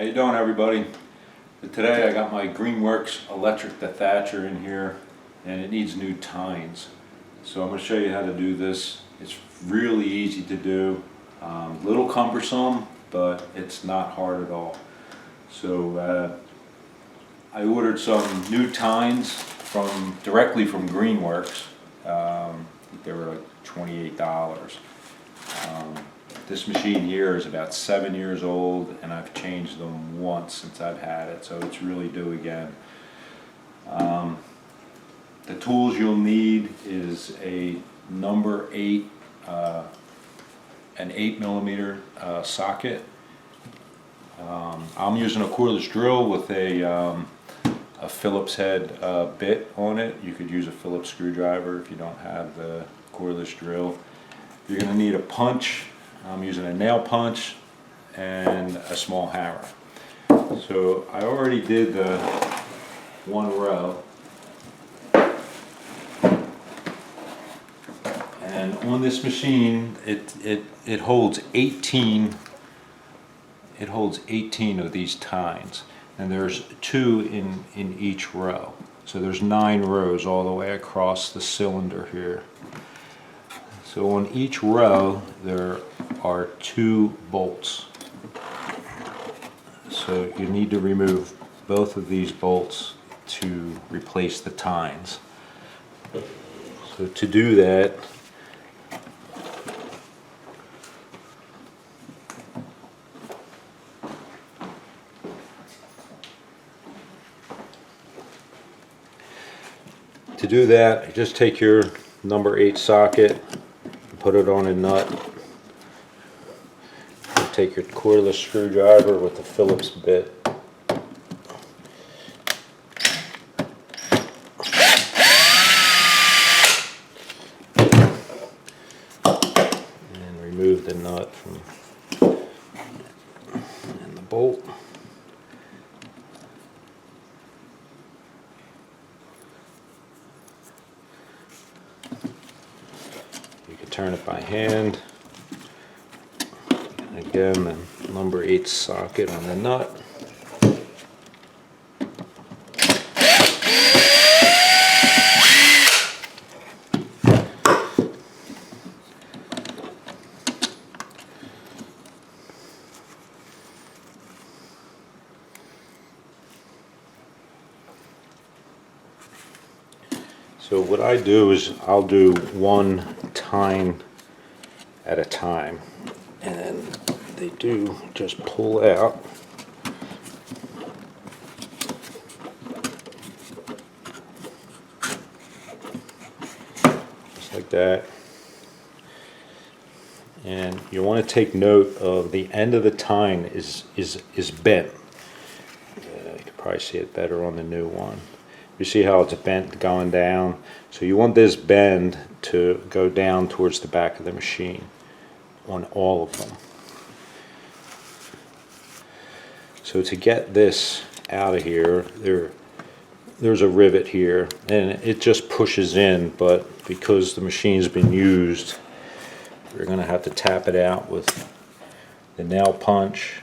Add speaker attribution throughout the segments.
Speaker 1: How you doing, everybody? Today I got my Greenworks Electric Dethatcher in here, and it needs new tines. So I'm going to show you how to do this. It's really easy to do, a little cumbersome, but it's not hard at all. So I ordered some new tines directly from Greenworks. They were like $28. This machine here is about 7 years old, and I've changed them once since I've had it, so it's really due again. The tools you'll need is a number 8, an 8mm socket. I'm using a cordless drill with a Phillips head bit on it. You could use a Phillips screwdriver if you don't have the cordless drill. You're going to need a punch. I'm using a nail punch and a small hammer. So I already did the one row, and on this machine it holds 18 of these tines, and there's 2 in each row, so there's 9 rows all the way across the cylinder here. So on each row there are 2 bolts. So you need to remove both of these bolts to replace the tines. So to do that, just take your number 8 socket, put it on a nut. Take your cordless screwdriver with the Phillips bit. And remove the nut and the bolt. You can turn it by hand. Again, the number 8 socket on the nut. So what I do is I'll do one tine at a time, and they do just pull out. Just like that. And you want to take note of the end of the tine is bent. You can probably see it better on the new one. You see how it's bent going down? So you want this bend to go down towards the back of the machine on all of them. So to get this out of here, there's a rivet here, and it just pushes in, but because the machine's been used, we're going to have to tap it out with the nail punch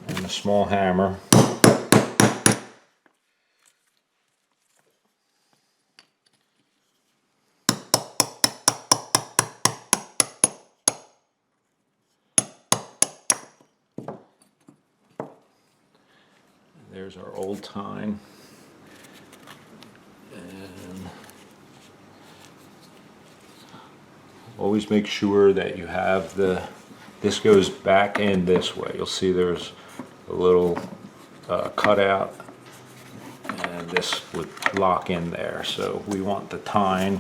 Speaker 1: and a small hammer. There's our old tine, and always make sure that you have this goes back in this way. You'll see there's a little cutout, and this would lock in there. So we want the tine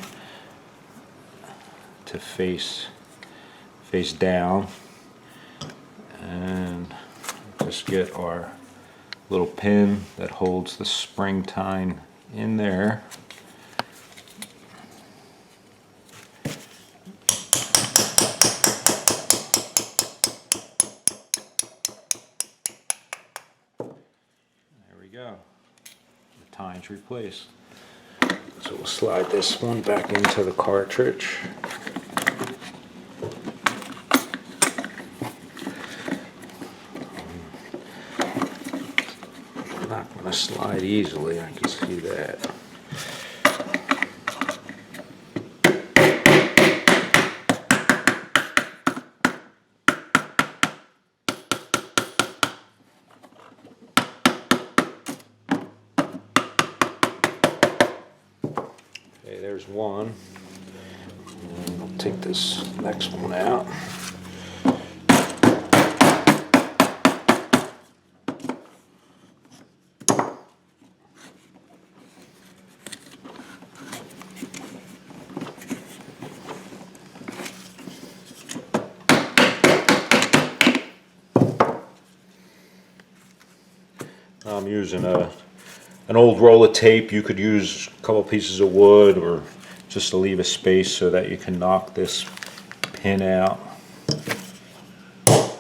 Speaker 1: to face down, and just get our little pin that holds the spring tine in there. There we go. The tine's replaced. So we'll slide this one back into the cartridge. to slide easily, I can see that. Okay, there's one. And I'll take this next one out. I'm using an old roll of tape. You could use a couple pieces of wood or just to leave a space so that you can knock this pin out. Here's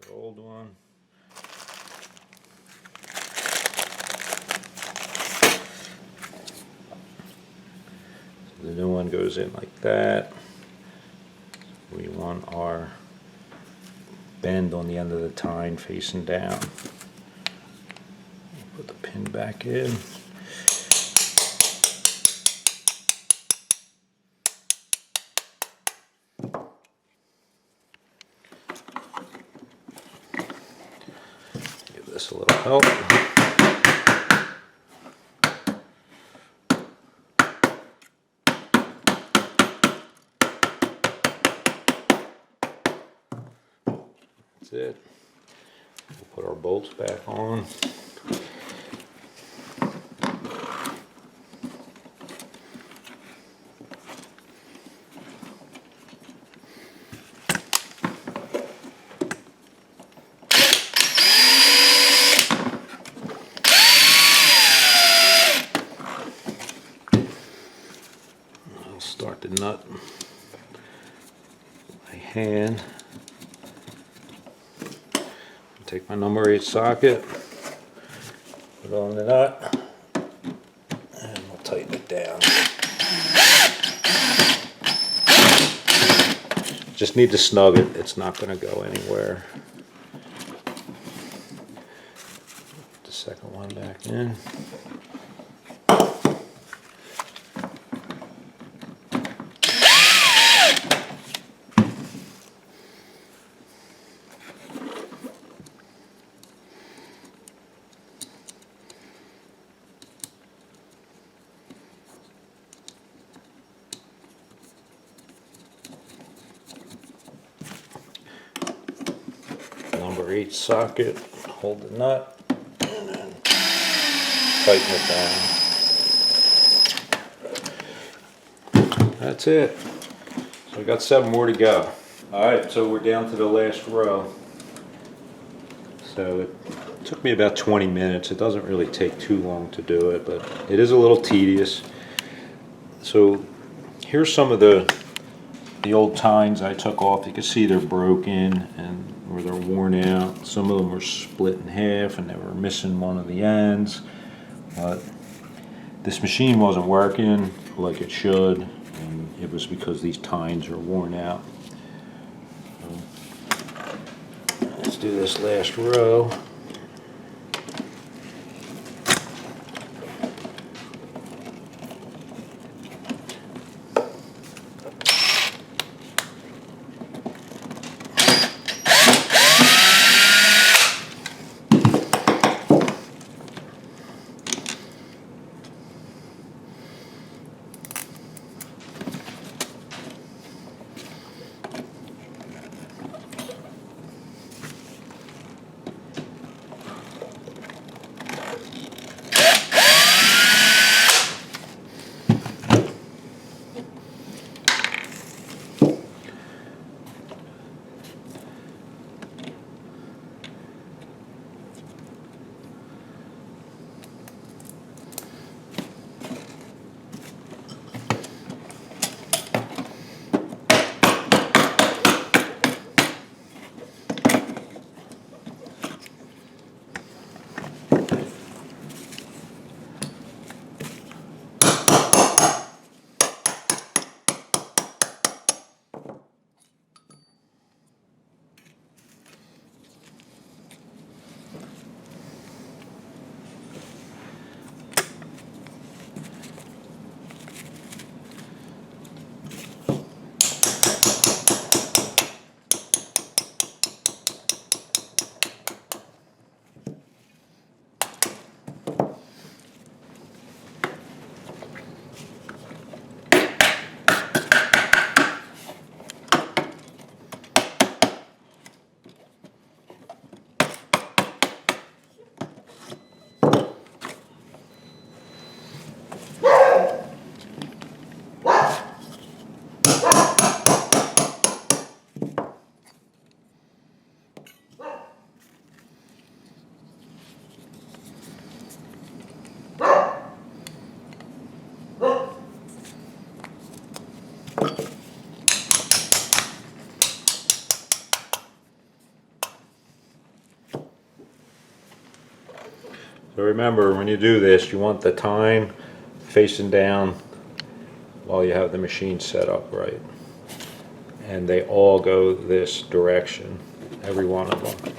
Speaker 1: our old one. So the new one goes in like that. We want our bend on the end of the tine facing down. Put the pin back in. Give this a little help. That's it. We'll put our bolts back on. I'll start the nut by hand. Take my number 8 socket, put on the nut, and we'll tighten it down. Just need to snug it, it's not going to go anywhere. Put the second one back in. Number 8 socket, hold the nut, and then tighten it down. That's it. So we got 7 more to go. Alright, so we're down to the last row. So it took me about 20 minutes. It doesn't really take too long to do it, but it is a little tedious. So here's some of the old tines I took off. You can see they're broken and or they're worn out. Some of them were split in half and they were missing one of the ends. But this machine wasn't working like it should, and it was because these tines are worn out. So let's do this last row. So remember, when you do this, you want the tine facing down while you have the machine set up right. And they all go this direction, every one of them.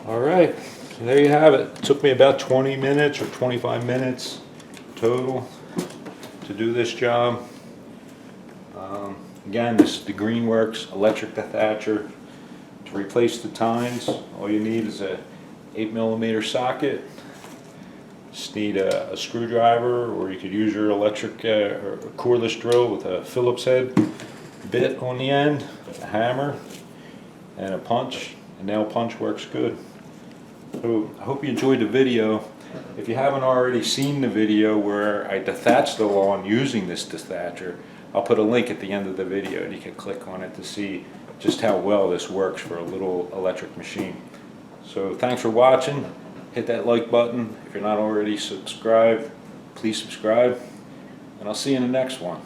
Speaker 1: Alright, so there you have it. It took me about 20 minutes or 25 minutes total to do this job. Again, this is the Greenworks Electric Dethatcher. To replace the tines, all you need is a 8mm socket. Just need a screwdriver, or you could use your electric or cordless drill with a Phillips head bit on the end, a hammer, and a punch. A nail punch works good. So I hope you enjoyed the video. If you haven't already seen the video where I dethatched the lawn using this dethatcher, I'll put a link at the end of the video and you can click on it to see just how well this works for a little electric machine. So thanks for watching. Hit that like button. If you're not already subscribed, please subscribe, and I'll see you in the next one.